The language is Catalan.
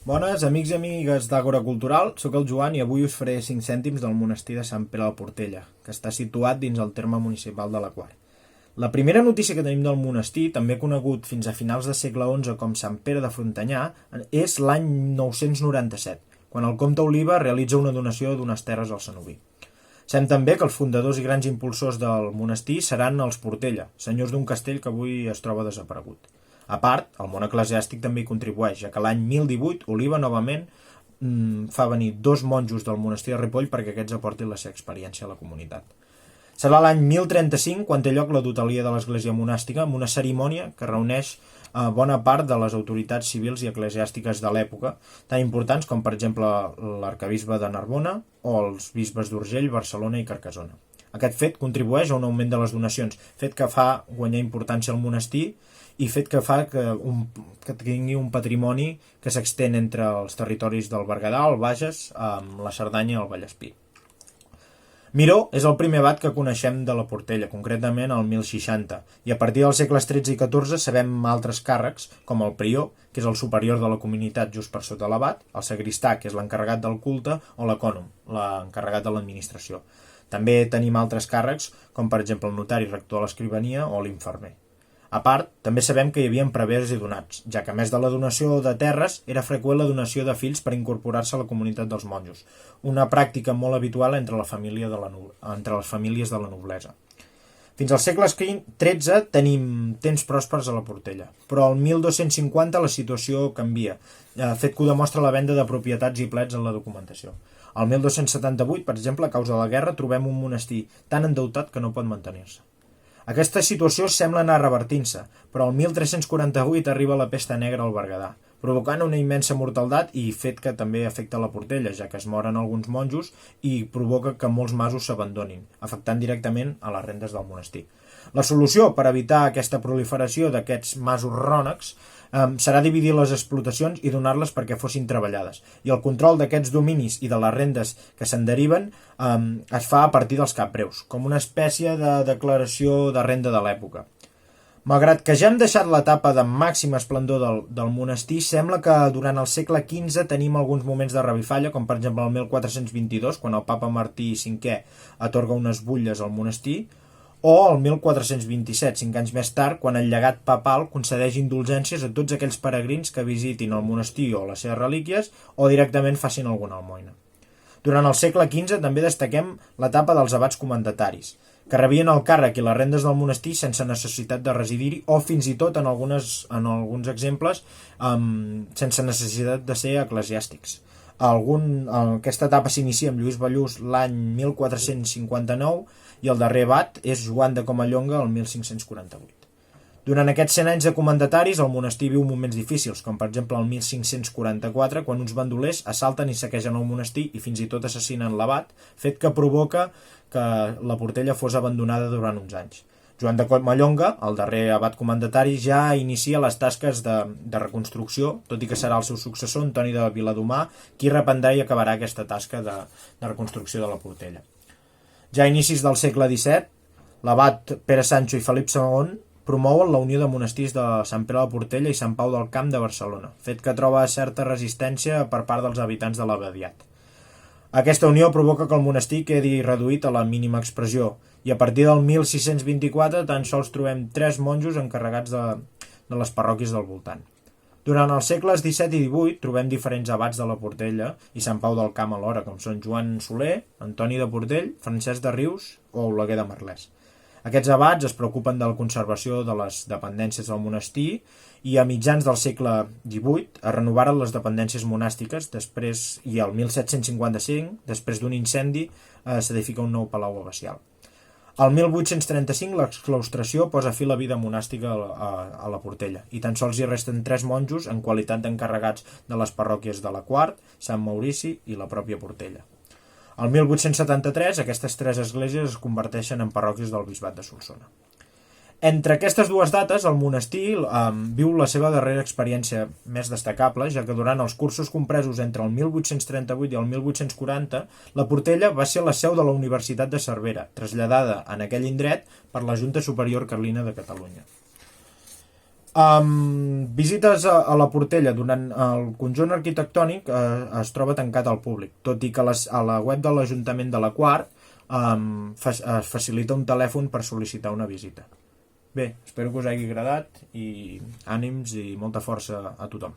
Bones, amics i amigues d'Àgora Cultural, sóc el Joan i avui us faré 5 cèntims del monestir de Sant Pere de Portella, que està situat dins el terme municipal de la Quar. La primera notícia que tenim del monestir, també conegut fins a finals del segle XI com Sant Pere de Frontanyà, és l'any 997, quan el comte Oliva realitza una donació d'unes terres al Cenoví. Sabem també que els fundadors i grans impulsors del monestir seran els Portella, senyors d'un castell que avui es troba desaparegut. A part, el món eclesiàstic també hi contribueix, ja que l'any 1018 Oliva novament fa venir 2 monjos del monestir de Ripoll perquè aquests aportin la seva experiència a la comunitat. Serà l'any 1035 quan té lloc la dotalia de l'església monàstica amb una cerimònia que reuneix bona part de les autoritats civils i eclesiàstiques de l'època, tan importants com per exemple l'arquebisbe de Narbona o els bisbes d'Urgell, Barcelona i Carcassona. Aquest fet contribueix a un augment de les donacions, fet que fa guanyar importància al monestir i fet que fa que tingui un patrimoni que s'extén entre els territoris del Berguedà, el Bages, la Cerdanya i el Vallespir. Miró és el primer abat que coneixem de la Portella, concretament el 1060, i a partir dels segles XIII i XIV sabem altres càrrecs, com el prior, que és el superior de la comunitat just per sota l'abat, el sagristà, que és l'encarregat del culte, o l'ecònom, l'encarregat de l'administració. També tenim altres càrrecs, com per exemple el notari, rector de l'escrivania o l'infermer. A part, també sabem que hi havia prevers i donats, ja que a més de la donació de terres, era freqüent la donació de fills per incorporar-se a la comunitat dels monjos, una pràctica molt habitual entre les famílies de la noblesa. Fins al segle XIII tenim temps pròspers a la Portella, però al 1250 la situació canvia, fet que ho demostra la venda de propietats i plets en la documentació. Al 1278, per exemple, a causa de la guerra, trobem un monestir tan endeutat que no pot mantenir-se. Aquesta situació sembla anar revertint-se, però el 1348 arriba la pesta negra al Berguedà, provocant una immensa mortaldat i fet que també afecta la Portella, ja que es moren alguns monjos i provoca que molts masos s'abandonin, afectant directament a les rendes del monestir. La solució per evitar aquesta proliferació d'aquests masos rònecs serà dividir les explotacions i donar-les perquè fossin treballades, i el control d'aquests dominis i de les rendes que se'n deriven es fa a partir dels capbreus, com una espècie de declaració de renda de l'època. Malgrat que ja hem deixat l'etapa de màxima esplendor del monestir, sembla que durant el segle XV tenim alguns moments de revifalla, com per exemple el 1422, quan el papa Martí V atorga unes butlles al monestir, o el 1427, 5 anys més tard, quan el llegat papal concedeix indulgències a tots aquells peregrins que visitin el monestir o les seves relíquies o directament facin alguna almoina. Durant el segle XV també destaquem l'etapa dels abats comendataris, que rebien el càrrec i les rendes del monestir sense necessitat de residir-hi o fins i tot en alguns exemples sense necessitat de ser eclesiàstics. Aquesta etapa s'inicia amb Lluís Ballús l'any 1459 i el darrer abat és Joan de Comallonga el 1548. Durant aquests 100 anys de comendataris, el monestir viu moments difícils, com per exemple el 1544, quan uns bandolers assalten i saquegen el monestir i fins i tot assassinen l'abat, fet que provoca que la Portella fos abandonada durant uns anys. Joan de Comallonga, el darrer abat comendatari, ja inicia les tasques de reconstrucció, tot i que serà el seu successor, Antoni de Viladomà, qui reprendrà i acabarà aquesta tasca de reconstrucció de la Portella. Ja a inicis del segle XVII, l'abat Pere Sancho i Felip II promouen la unió de monestirs de Sant Pere de Portella i Sant Pau del Camp de Barcelona, fet que troba certa resistència per part dels habitants de l'abadiat. Aquesta unió provoca que el monestir quedi reduït a la mínima expressió, i a partir del 1624 tan sols trobem 3 monjos encarregats de les parròquies del voltant. Durant els segles XVII i XVIII trobem diferents abats de la Portella i Sant Pau del Camp alhora, com són Joan Soler, Antoni de Portell, Francesc de Rius o Oleguer de Merlès. Aquests abats es preocupen de la conservació de les dependències del monestir i a mitjans del segle XVIII es renovaren les dependències monàstiques i el 1755, després d'un incendi, s'edifica un nou palau abacial. Al 1835 l'exclaustració posa fi a la vida monàstica a la Portella i tan sols hi resten 3 monjos en qualitat d'encarregats de les parròquies de la Quart, Sant Maurici i la pròpia Portella. Al 1873 aquestes 3 esglésies es converteixen en parròquies del bisbat de Solsona. Entre aquestes dues dates, el monestir viu la seva darrera experiència més destacable, ja que durant els cursos compresos entre el 1838 i el 1840, la Portella va ser la seu de la Universitat de Cervera, traslladada en aquell indret per la Junta Superior Carlina de Catalunya. Visites a la Portella durant el conjunt arquitectònic es troba tancat al públic, tot i que a la web de l'Ajuntament de la Quar es facilita un telèfon per sol·licitar una visita. Bé, espero que us hagi agradat i ànims i molta força a tothom.